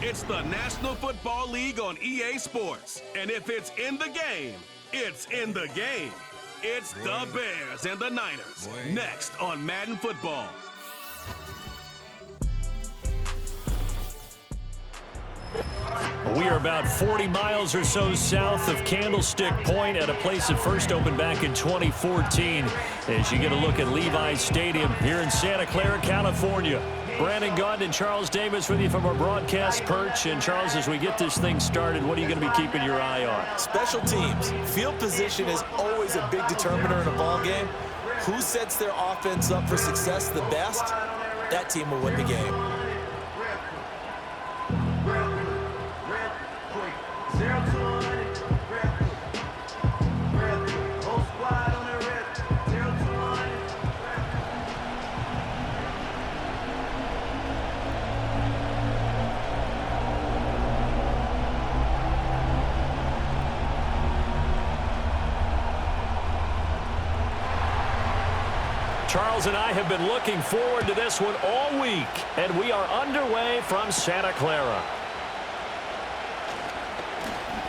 It's the National Football League on EA Sports. And if it's in the game, it's in the game. It's the Bears and the Niners. Next on Madden Football. We are about 40 miles or so south of Candlestick Point at a place that first opened back in 2014 as you get a look at Levi's Stadium here in Santa Clara, California. Brandon Gaudin and Charles Davis with you from our broadcast perch. And Charles, as we get this thing started, what are you going to be keeping your eye on? Special teams. Field position is always a big determiner in a ball game. Who sets their offense up for success the best, that team will win the game. Charles and I have been looking forward to this one all week, and we are underway from Santa Clara.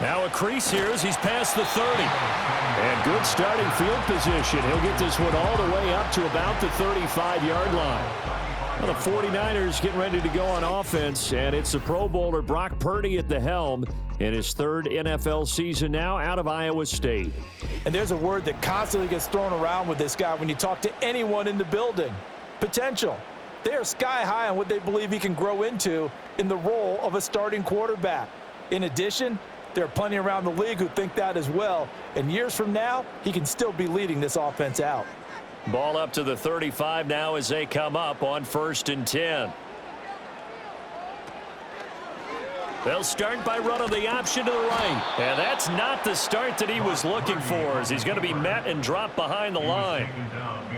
Now a crease here as he's past the 30. And good starting field position. He'll get this one all the way up to about the 35-yard line. Well, the 49ers getting ready to go on offense, and it's the Pro Bowler Brock Purdy at the helm in his third NFL season now out of Iowa State. And there's a word that constantly gets thrown around with this guy when you talk to anyone in the building. Potential. They are sky high on what they believe he can grow into in the role of a starting quarterback. In addition, there are plenty around the league who think that as well. And years from now, he can still be leading this offense out. Ball up to the 35 now as they come up on 1st and 10. They'll start by running the option to the right. And that's not the start that he was looking for, as he's going to be met and dropped behind the line.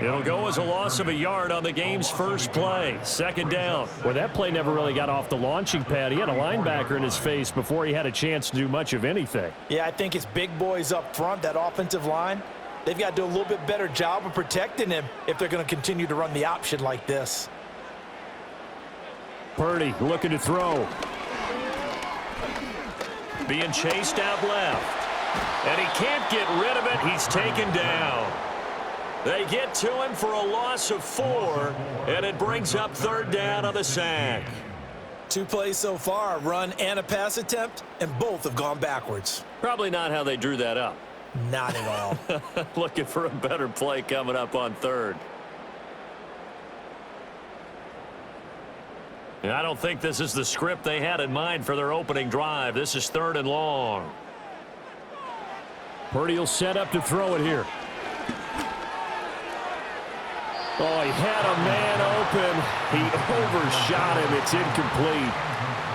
It'll go as a loss of a yard on the game's first play. 2nd down. Well, that play never really got off the launching pad. He had a linebacker in his face before he had a chance to do much of anything. Yeah, I think it's big boys up front, that offensive line. They've got to do a little bit better job of protecting him if they're going to continue to run the option like this. Purdy looking to throw. Being chased out left. And he can't get rid of it. He's taken down. They get to him for a loss of 4, and it brings up 3rd down on the sack. 2 plays so far, a run and a pass attempt, and both have gone backwards. Probably not how they drew that up. Not at all. Looking for a better play coming up on 3rd. And I don't think this is the script they had in mind for their opening drive. This is 3rd and long. Purdy will set up to throw it here. Oh, he had a man open. He overshot him. It's incomplete.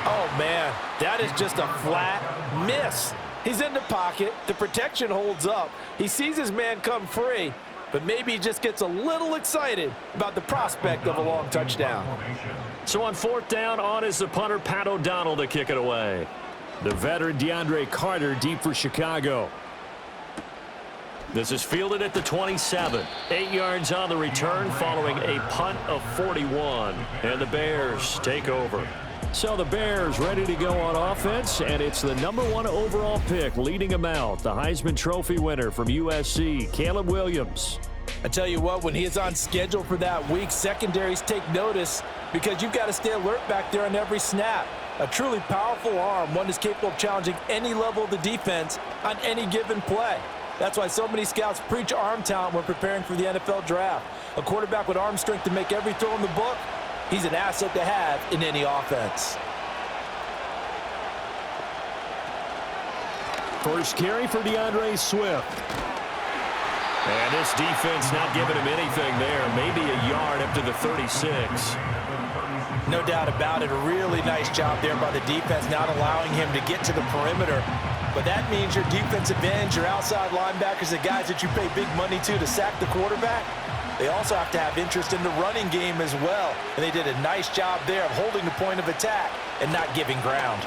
Oh, man, that is just a flat miss. He's in the pocket. The protection holds up. He sees his man come free, but maybe he just gets a little excited about the prospect of a long touchdown. So on 4th down, on is the punter, Pat O'Donnell, to kick it away. The veteran DeAndre Carter deep for Chicago. This is fielded at the 27. 8 yards on the return following a punt of 41. And the Bears take over. So the Bears ready to go on offense, and it's the #1 overall pick leading them out, the Heisman Trophy winner from USC, Caleb Williams. I tell you what, when he is on schedule for that week, secondaries take notice because you've got to stay alert back there on every snap. A truly powerful arm, one is capable of challenging any level of the defense on any given play. That's why so many scouts preach arm talent when preparing for the NFL draft. A quarterback with arm strength to make every throw in the book, he's an asset to have in any offense. First carry for DeAndre Swift. And this defense not giving him anything there. Maybe a yard up to the 36. No doubt about it. A really nice job there by the defense, not allowing him to get to the perimeter. But that means your defensive ends, your outside linebackers, the guys that you pay big money to sack the quarterback, they also have to have interest in the running game as well. And they did a nice job there of holding the point of attack and not giving ground.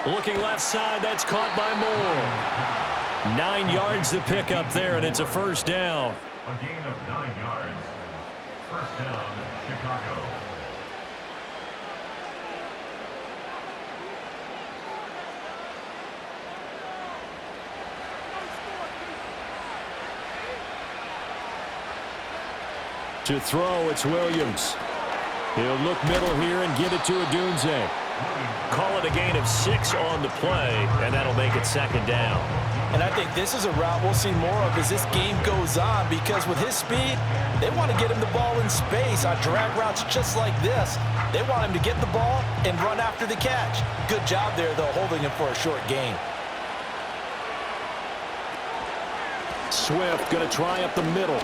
Looking left side, that's caught by Moore. 9 yards to pick up there, and it's a 1st down. A gain of 9 yards. 1st down, Chicago. To throw, it's Williams. He'll look middle here and give it to Odunze. Call it a gain of 6 on the play, and that'll make it second down. And I think this is a route we'll see more of as this game goes on, because with his speed, they want to get him the ball in space on drag routes just like this. They want him to get the ball and run after the catch. Good job there, though, holding him for a short gain. Swift going to try up the middle.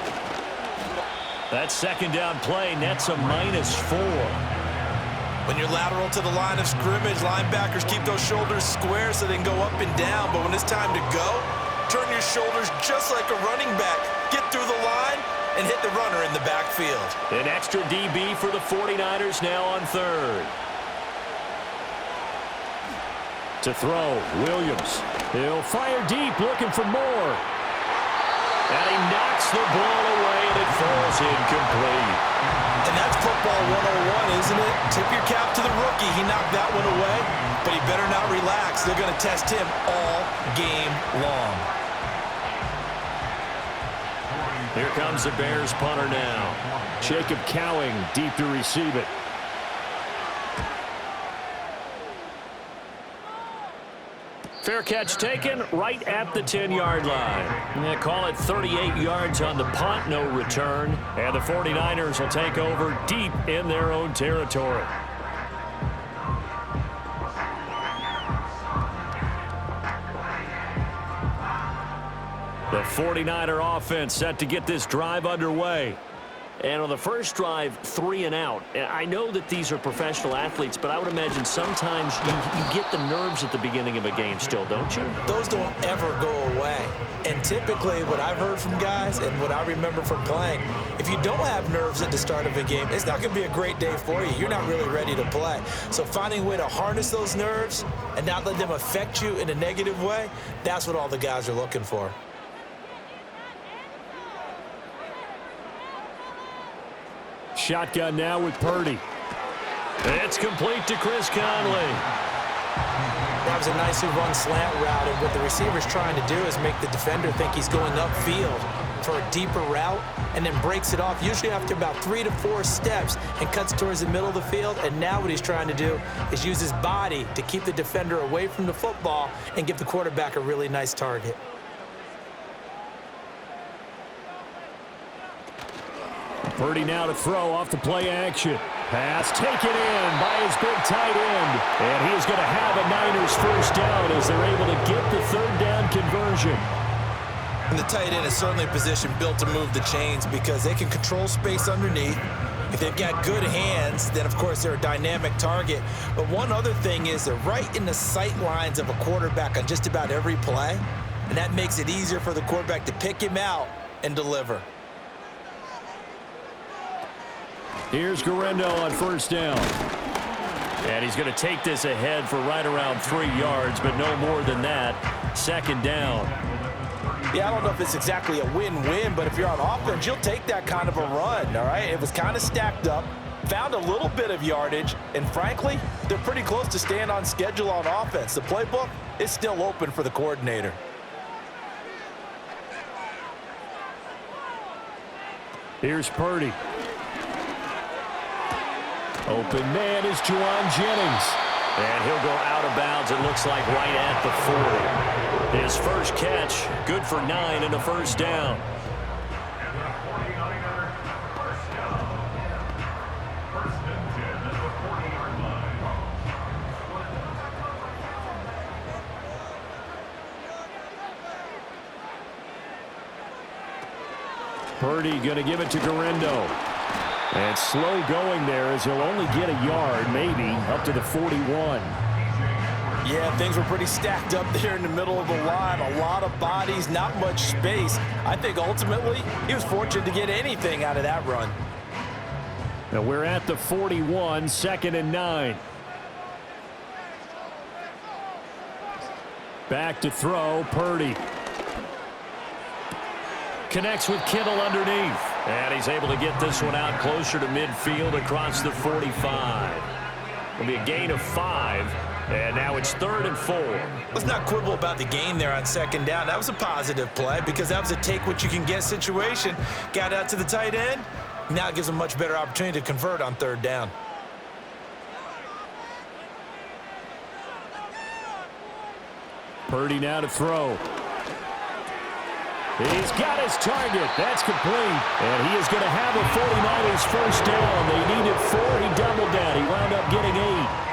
That second down play nets a -4. When you're lateral to the line of scrimmage, linebackers keep those shoulders square so they can go up and down. But when it's time to go, turn your shoulders just like a running back. Get through the line and hit the runner in the backfield. An extra DB for the 49ers now on third. To throw, Williams. He'll fire deep, looking for more. And he knocks the ball away, and it falls incomplete. And that's football 101, isn't it? Tip your cap to the rookie. He knocked that one away, but he better not relax. They're going to test him all game long. Here comes the Bears punter now. Jacob Cowing deep to receive it. Fair catch taken right at the 10-yard line. They call it 38 yards on the punt, no return. And the 49ers will take over deep in their own territory. The 49er offense set to get this drive underway. And on the first drive, 3 and out. I know that these are professional athletes, but I would imagine sometimes you get the nerves at the beginning of a game still, don't you? Those don't ever go away. And typically what I've heard from guys and what I remember from playing, if you don't have nerves at the start of a game, it's not going to be a great day for you. You're not really ready to play. So finding a way to harness those nerves and not let them affect you in a negative way, that's what all the guys are looking for. Shotgun now with Purdy. It's complete to Chris Conley. That was a nicely run slant route, and what the receiver's trying to do is make the defender think he's going upfield for a deeper route, and then breaks it off, usually after about 3 to 4 steps, and cuts towards the middle of the field. And now what he's trying to do is use his body to keep the defender away from the football and give the quarterback a really nice target. Purdy now to throw off the play action. Pass taken in by his big tight end. And he's going to have a Niners first down as they're able to get the third down conversion. And the tight end is certainly a position built to move the chains because they can control space underneath. If they've got good hands, then of course they're a dynamic target. But one other thing is they're right in the sight lines of a quarterback on just about every play. And that makes it easier for the quarterback to pick him out and deliver. Here's Garendo on first down. And he's going to take this ahead for right around 3 yards, but no more than that. Second down. Yeah, I don't know if it's exactly a win-win, but if you're on offense, you'll take that kind of a run, all right? It was kind of stacked up, found a little bit of yardage, and frankly, they're pretty close to staying on schedule on offense. The playbook is still open for the coordinator. Here's Purdy. Open man is Juwan Jennings. And he'll go out of bounds, it looks like, right at the 40. His first catch, good for 9 and a first down. Purdy going to give it to Garendo. And slow going there as he'll only get a yard, maybe, up to the 41. Yeah, things were pretty stacked up there in the middle of the line. A lot of bodies, not much space. I think ultimately he was fortunate to get anything out of that run. Now we're at the 41, 2nd and 9. Back to throw, Purdy. Connects with Kittle underneath. And he's able to get this one out closer to midfield across the 45. It'll be a gain of 5. And now it's 3rd and 4. Let's not quibble about the gain there on second down. That was a positive play because that was a take-what-you-can-get situation. Got out to the tight end, Now it gives them a much better opportunity to convert on third down. Purdy now to throw. He's got his target. That's complete. And he is going to have a 49ers first down. They needed 4. He doubled that. He wound up getting 8.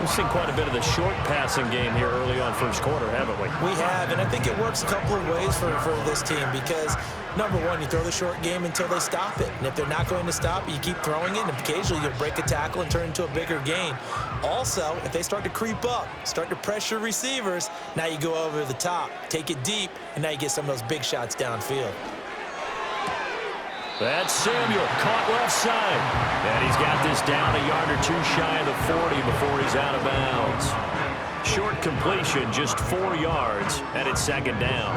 We've seen quite a bit of the short passing game here early on first quarter, haven't we? We have, and I think it works a couple of ways for this team because, number one, you throw the short game until they stop it. And if they're not going to stop it, you keep throwing it, and occasionally you'll break a tackle and turn into a bigger gain. Also, if they start to creep up, start to pressure receivers, now you go over the top, take it deep, and now you get some of those big shots downfield. That's Samuel, caught left side. And he's got this down a yard or 2 shy of the 40 before he's out of bounds. Short completion, just 4 yards, and it's second down.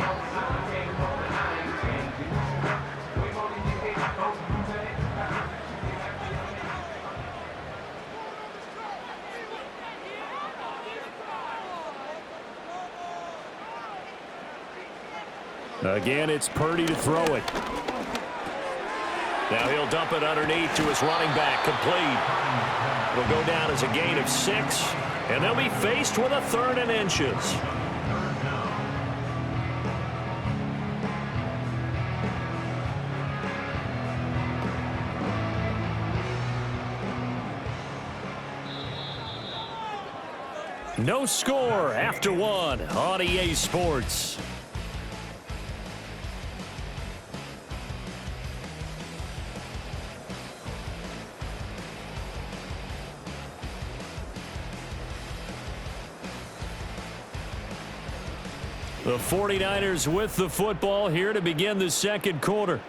Again, it's Purdy to throw it. Now he'll dump it underneath to his running back, complete. It'll go down as a gain of 6, and they'll be faced with a 3rd and inches. No score after 1 on EA Sports. The 49ers with the football here to begin the second quarter.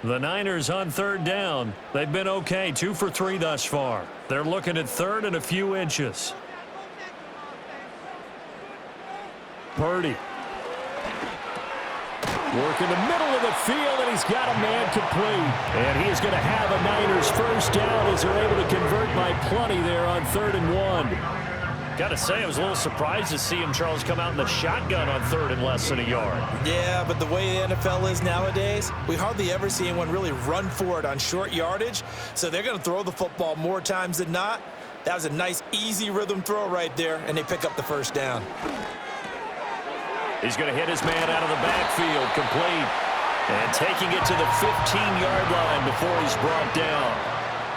The Niners on third down. They've been okay, 2 for 3 thus far. They're looking at 3rd and a few inches. Purdy. Working the middle of the field, and he's got a man complete. And he is going to have a Niners first down as they're able to convert by plenty there on 3rd and 1. Got to say, I was a little surprised to see him, Charles, come out in the shotgun on 3rd and less than a yard. Yeah, but the way the NFL is nowadays, we hardly ever see anyone really run for it on short yardage. So they're going to throw the football more times than not. That was a nice, easy rhythm throw right there, and they pick up the first down. He's going to hit his man out of the backfield, complete. And taking it to the 15-yard line before he's brought down.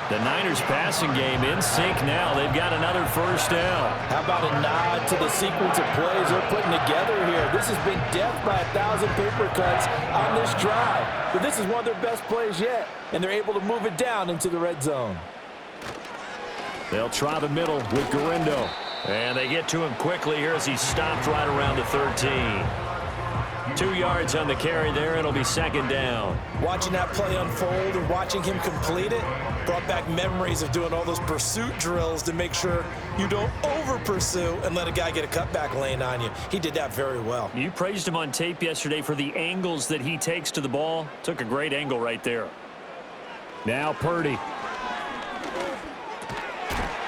The Niners passing game in sync now. They've got another first down. How about a nod to the sequence of plays they're putting together here? This has been death by 1,000 paper cuts on this drive. But this is one of their best plays yet, and they're able to move it down into the red zone. They'll try the middle with Garindo. And they get to him quickly here as he's stopped right around the 13. 2 yards on the carry there. It'll be second down. Watching that play unfold and watching him complete it brought back memories of doing all those pursuit drills to make sure you don't over-pursue and let a guy get a cutback lane on you. He did that very well. You praised him on tape yesterday for the angles that he takes to the ball. Took a great angle right there. Now Purdy.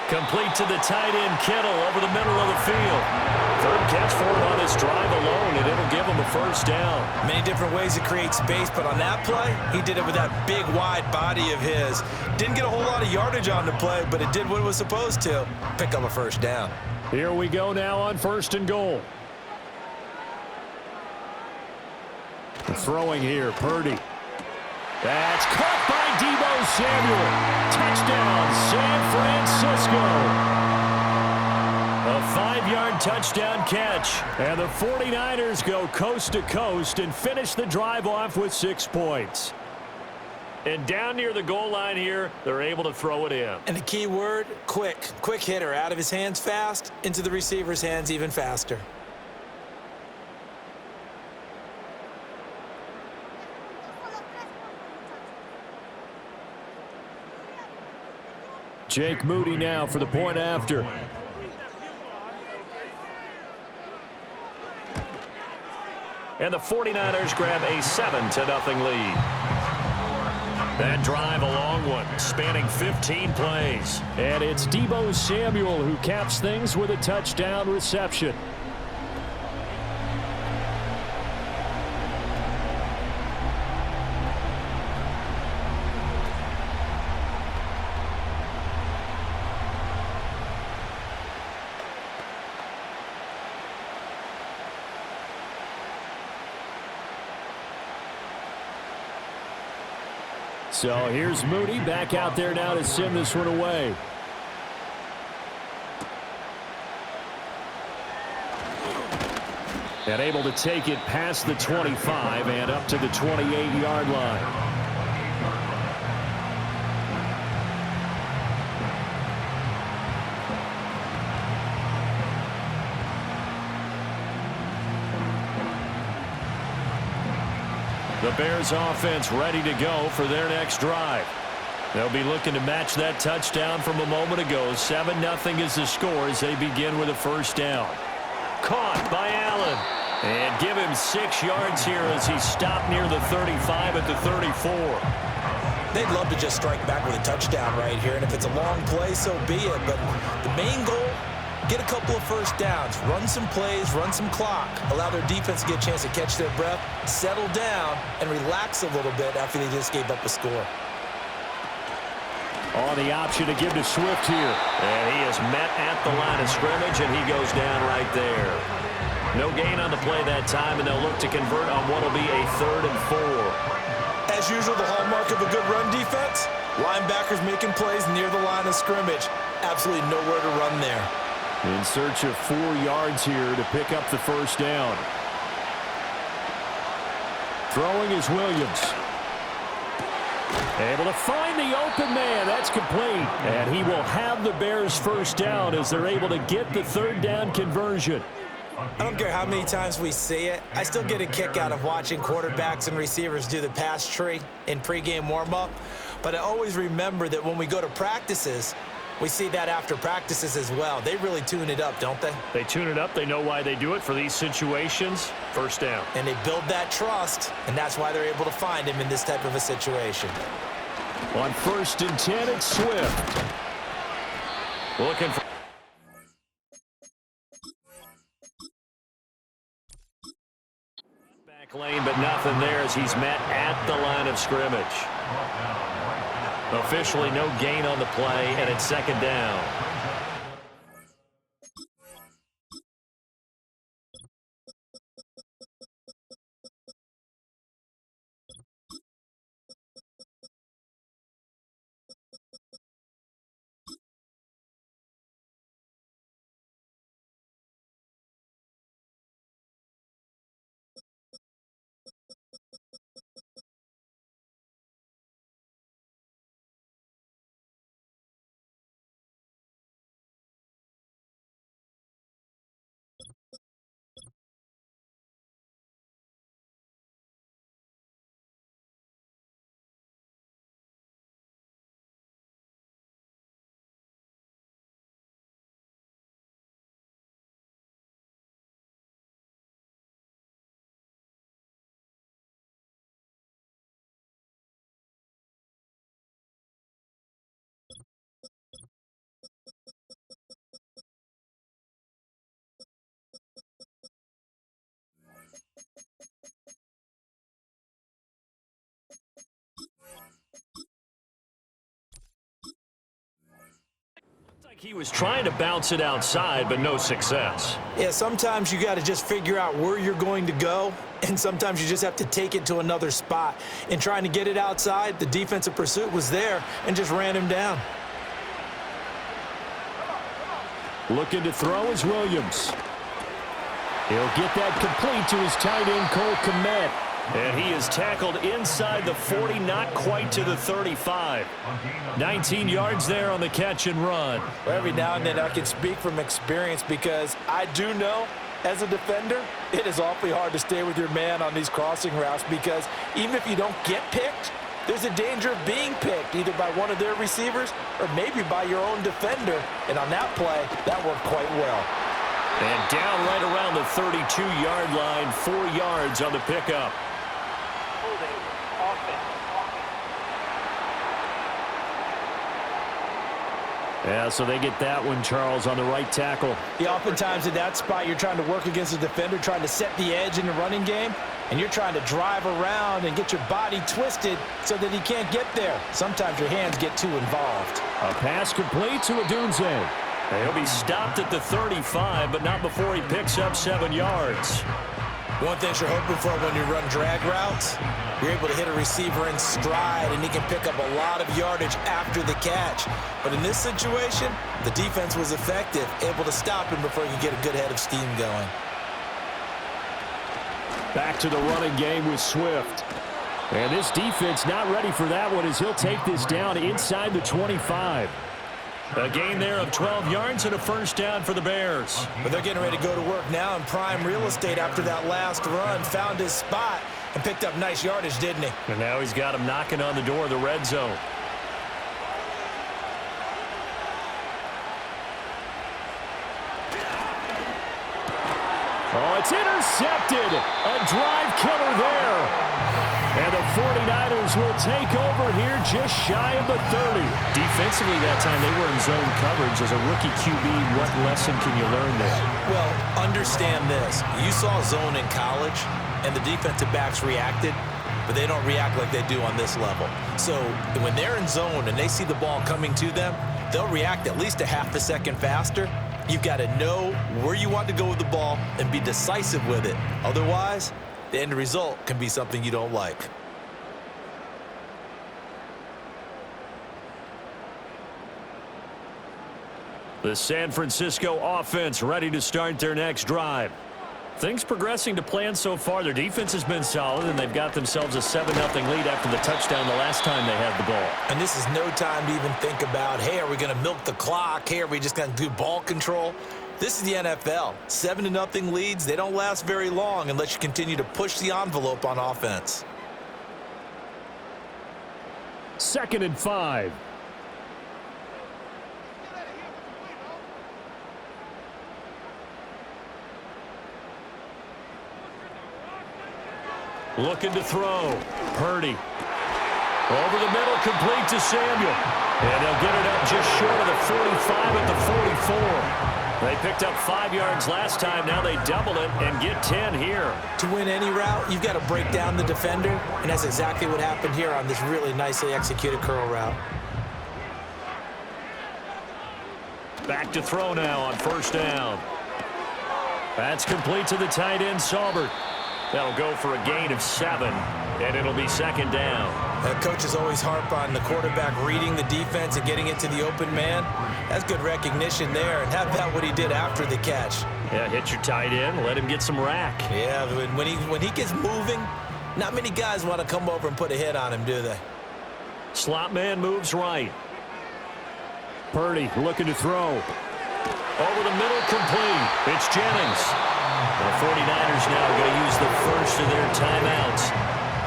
Complete to the tight end, Kittle, over the middle of the field. 3rd catch for him on his drive alone, and it'll give him a first down. Many different ways to create space, but on that play, he did it with that big, wide body of his. Didn't get a whole lot of yardage on the play, but it did what it was supposed to. Pick up a first down. Here we go now on 1st and goal. Throwing here, Purdy. That's caught by Deebo Samuel. Touchdown, San Francisco. A 5-yard touchdown catch. And the 49ers go coast to coast and finish the drive off with 6 points. And down near the goal line here, they're able to throw it in. And the key word, quick. Quick hitter. Out of his hands fast, into the receiver's hands even faster. Jake Moody now for the point after. And the 49ers grab a 7-0 lead. That drive, a long one, spanning 15 plays. And it's Deebo Samuel who caps things with a touchdown reception. So here's Moody back out there now to send this one away. And able to take it past the 25 and up to the 28-yard line. The Bears offense ready to go for their next drive. They'll be looking to match that touchdown from a moment ago. 7-0 is the score as they begin with a first down. Caught by Allen. And give him 6 yards here as he stopped near the 35 at the 34. They'd love to just strike back with a touchdown right here, and if it's a long play, so be it. But the main goal, get a couple of first downs, run some plays, run some clock, allow their defense to get a chance to catch their breath, settle down, and relax a little bit after they just gave up a score. On the option to give to Swift here. And he is met at the line of scrimmage, and he goes down right there. No gain on the play that time, and they'll look to convert on what will be a 3rd and 4. As usual, the hallmark of a good run defense, linebackers making plays near the line of scrimmage. Absolutely nowhere to run there. In search of 4 yards here to pick up the first down. Throwing is Williams. Able to find the open man. That's complete. And he will have the Bears first down as they're able to get the 3rd down conversion. I don't care how many times we see it. I still get a kick out of watching quarterbacks and receivers do the pass tree in pregame warm-up. But I always remember that when we go to practices, we see that after practices as well. They really tune it up, don't they? They tune it up. They know why they do it for these situations. First down. And they build that trust, and that's why they're able to find him in this type of a situation. On 1st and 10, it's Swift. Looking for back lane, but nothing there as he's met at the line of scrimmage. Officially no gain on the play, and it's 2nd down. He was trying to bounce it outside, but no success. Yeah, sometimes you got to just figure out where you're going to go, and sometimes you just have to take it to another spot. In trying to get it outside, the defensive pursuit was there and just ran him down. Looking to throw is Williams. He'll get that complete to his tight end, Cole Kmet. And he is tackled inside the 40, not quite to the 35. 19 yards there on the catch and run. Well, every now and then I can speak from experience because I do know, as a defender, it is awfully hard to stay with your man on these crossing routes because even if you don't get picked, there's a danger of being picked either by one of their receivers or maybe by your own defender. And on that play, that worked quite well. And down right around the 32-yard line, 4 yards on the pickup. Yeah, so they get that one, Charles, on the right tackle. Yeah, oftentimes in that spot, you're trying to work against the defender, trying to set the edge in the running game, and you're trying to drive around and get your body twisted so that he can't get there. Sometimes your hands get too involved. A pass complete to Adunze. He'll be stopped at the 35, but not before he picks up 7 yards. One thing you're hoping for when you run drag routes, you're able to hit a receiver in stride, and he can pick up a lot of yardage after the catch. But in this situation, the defense was effective, able to stop him before he could get a good head of steam going. Back to the running game with Swift. And this defense not ready for that one as he'll take this down inside the 25. A gain there of 12 yards and a first down for the Bears. But they're getting ready to go to work now in prime real estate after that last run. Found his spot and picked up nice yardage, didn't he? And now he's got him knocking on the door of the red zone. Oh, it's intercepted. A drive killer there. And the 49ers will take over here just shy of the 30. Defensively that time, they were in zone coverage. As a rookie QB, what lesson can you learn there? Well, understand this. You saw zone in college, and the defensive backs reacted, but they don't react like they do on this level. So when they're in zone and they see the ball coming to them, they'll react at least a half a second faster. You've got to know where you want to go with the ball and be decisive with it. Otherwise, the end result can be something you don't like. The San Francisco offense ready to start their next drive. Things progressing to plan so far. Their defense has been solid, and they've got themselves a 7-0 lead after the touchdown the last time they had the ball. And this is no time to even think about, hey, are we going to milk the clock? Hey, are we just going to do ball control? This is the NFL. 7-0 leads, they don't last very long unless you continue to push the envelope on offense. 2nd and 5. Looking to throw. Purdy. Over the middle, complete to Samuel. And they'll get it up just short of the 45 at the 44. They picked up 5 yards last time. Now they double it and get 10 here. To win any route, you've got to break down the defender, and that's exactly what happened here on this really nicely executed curl route. Back to throw now on first down. That's complete to the tight end, Saubert. That'll go for a gain of 7, and it'll be 2nd down. Coaches always harp on the quarterback reading the defense and getting it to the open man. That's good recognition there, and how about what he did after the catch? Yeah, hit your tight end, let him get some rack. Yeah, when he gets moving, not many guys want to come over and put a hit on him, do they? Slot man moves right. Purdy looking to throw. Over the middle, complete. It's Jennings. The 49ers now going to use the first of their timeouts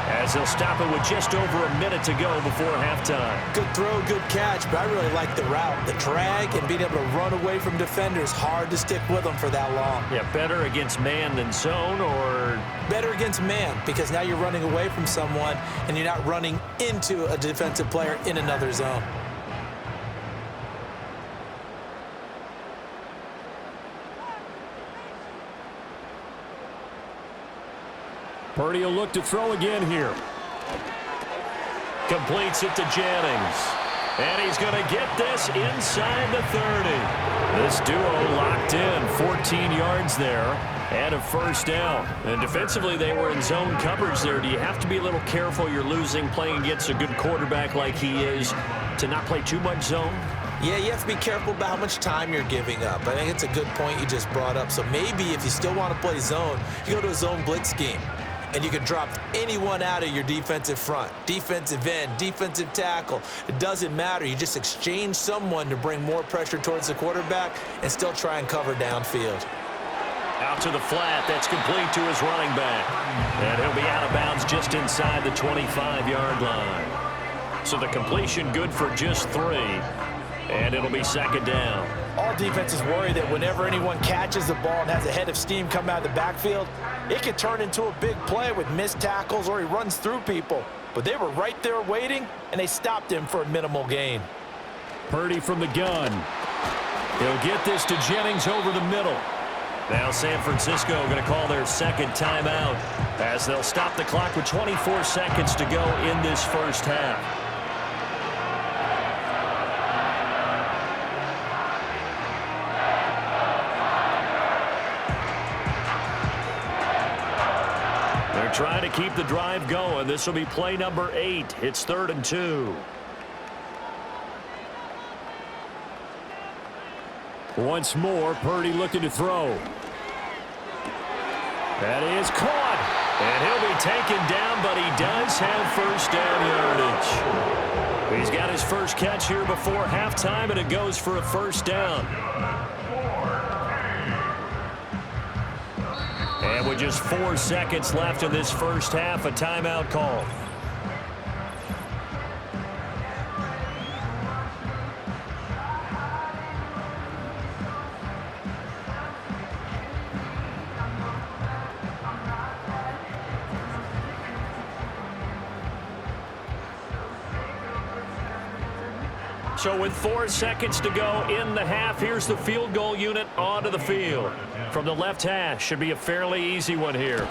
as they'll stop it with just over a minute to go before halftime. Good throw, good catch, but I really like the route. The drag and being able to run away from defenders, hard to stick with them for that long. Yeah, better against man than zone, or? Better against man, because now you're running away from someone and you're not running into a defensive player in another zone. Purdy will look to throw again here. Completes it to Jennings. And he's going to get this inside the 30. This duo locked in, 14 yards there, and a first down. And defensively, they were in zone coverage there. Do you have to be a little careful? You're losing, playing against a good quarterback like he is, to not play too much zone? Yeah, you have to be careful about how much time you're giving up. I think it's a good point you just brought up. So maybe if you still want to play zone, you go to a zone blitz scheme. And you can drop anyone out of your defensive front, defensive end, defensive tackle. It doesn't matter. You just exchange someone to bring more pressure towards the quarterback and still try and cover downfield. Out to the flat. That's complete to his running back. And he'll be out of bounds just inside the 25-yard line. So the completion good for just 3. And it'll be 2nd down. All defenses worry that whenever anyone catches the ball and has a head of steam come out of the backfield, it can turn into a big play with missed tackles or he runs through people. But they were right there waiting, and they stopped him for a minimal gain. Purdy from the gun. He'll get this to Jennings over the middle. Now San Francisco going to call their 2nd timeout as they'll stop the clock with 24 seconds to go in this first half. trying to keep the drive going. This will be play number 8. It's 3rd and 2. Once more, Purdy looking to throw. That is caught. And he'll be taken down, but he does have first down yardage. He's got his first catch here before halftime, and it goes for a first down. And with just 4 seconds left in this first half, a timeout call. So with 4 seconds to go in the half, here's the field goal unit onto the field. From the left hash, should be a fairly easy one here.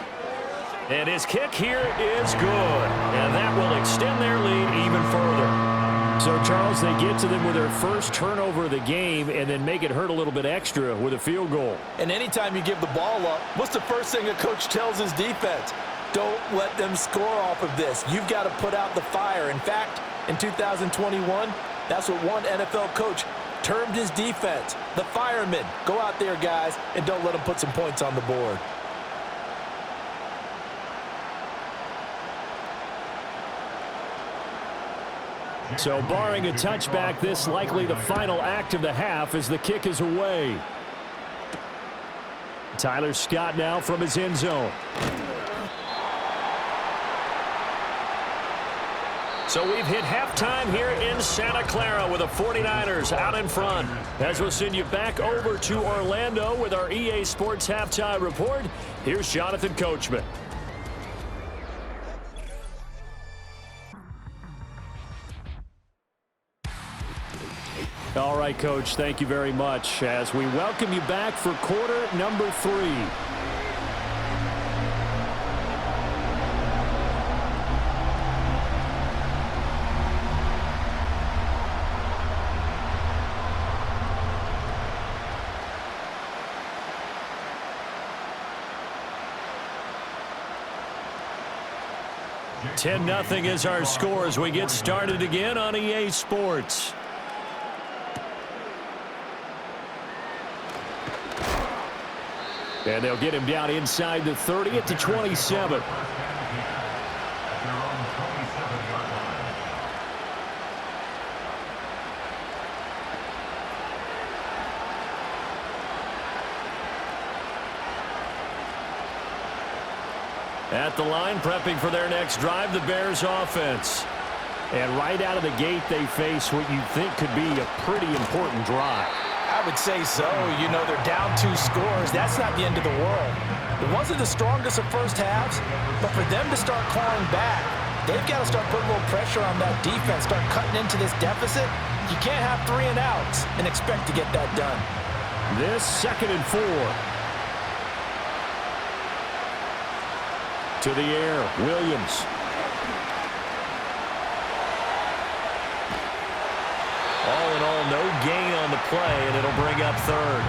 And his kick here is good. And that will extend their lead even further. So, Charles, they get to them with their first turnover of the game and then make it hurt a little bit extra with a field goal. And anytime you give the ball up, what's the first thing a coach tells his defense? Don't let them score off of this. You've got to put out the fire. In fact, in 2021, that's what one NFL coach termed his defense, the firemen. Go out there, guys, and don't let them put some points on the board. So barring a touchback, this likely the final act of the half as the kick is away. Tyler Scott now from his end zone. So we've hit halftime here in Santa Clara with the 49ers out in front. As we'll send you back over to Orlando with our EA Sports Halftime Report, here's Jonathan Coachman. All right, Coach, thank you very much as we welcome you back for quarter number 3. $10-0 is our score as we get started again on EA Sports. And they'll get him down inside the 30 at the 27. At the line, prepping for their next drive, the Bears offense. And right out of the gate, they face what you think could be a pretty important drive. I would say so. You know, they're down 2 scores. That's not the end of the world. It wasn't the strongest of first halves, but for them to start clawing back, they've got to start putting a little pressure on that defense, start cutting into this deficit. You can't have 3 and outs and expect to get that done. This 2nd and 4. To the air, Williams. All in all, no gain on the play, and it'll bring up 3rd.